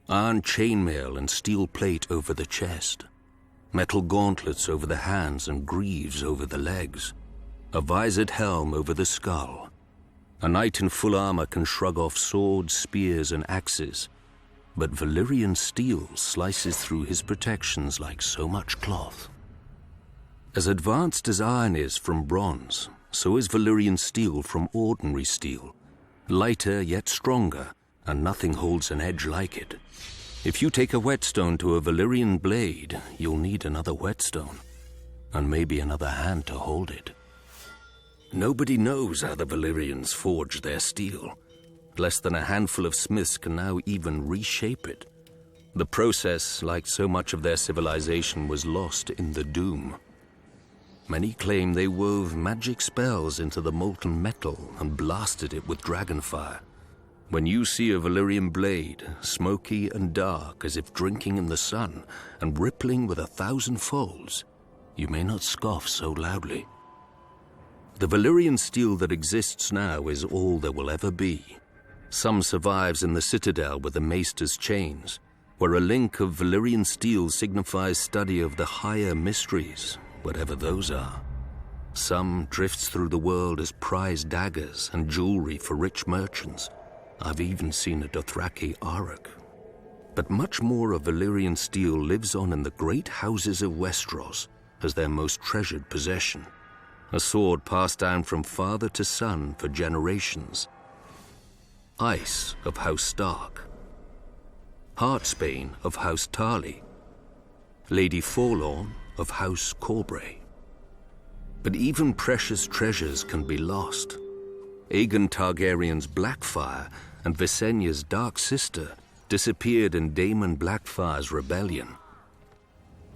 Iron chainmail and steel plate over the chest, metal gauntlets over the hands and greaves over the legs, a visored helm over the skull. A knight in full armor can shrug off swords, spears, and axes, but Valyrian steel slices through his protections like so much cloth. As advanced as iron is from bronze, so is Valyrian steel from ordinary steel, lighter yet stronger, and nothing holds an edge like it. If you take a whetstone to a Valyrian blade, you'll need another whetstone, and maybe another hand to hold it. Nobody knows how the Valyrians forge their steel. Less than a handful of smiths can now even reshape it. The process, like so much of their civilization, was lost in the Doom. Many claim they wove magic spells into the molten metal and blasted it with dragonfire. When you see a Valyrian blade, smoky and dark as if drinking in the sun and rippling with 1,000 folds, you may not scoff so loudly. The Valyrian steel that exists now is all there will ever be. Some survives in the citadel with the maester's chains, where a link of Valyrian steel signifies study of the higher mysteries, whatever those are. Some drifts through the world as prize daggers and jewelry for rich merchants. I've even seen a Dothraki arakh. But much more of Valyrian steel lives on in the great houses of Westeros as their most treasured possession. A sword passed down from father to son for generations. Ice of House Stark. Heartsbane of House Tarly. Lady Forlorn of House Corbray. But even precious treasures can be lost. Aegon Targaryen's Blackfire and Visenya's dark sister disappeared in Daemon Blackfire's rebellion.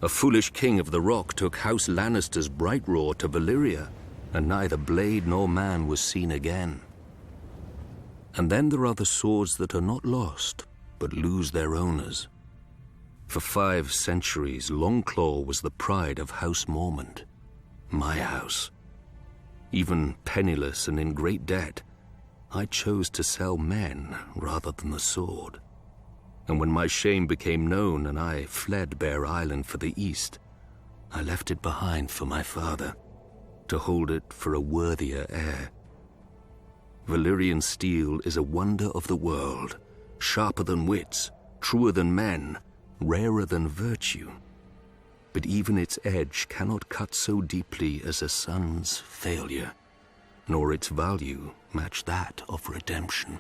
A foolish king of the Rock took House Lannister's Brightroar to Valyria, and neither blade nor man was seen again. And then there are the swords that are not lost, but lose their owners. For 5 centuries, Longclaw was the pride of House Mormont, my house. Even penniless and in great debt, I chose to sell men rather than the sword. And when my shame became known and I fled Bear Island for the east, I left it behind for my father, to hold it for a worthier heir. Valyrian steel is a wonder of the world, sharper than wits, truer than men, rarer than virtue. But even its edge cannot cut so deeply as a son's failure, nor its value match that of redemption.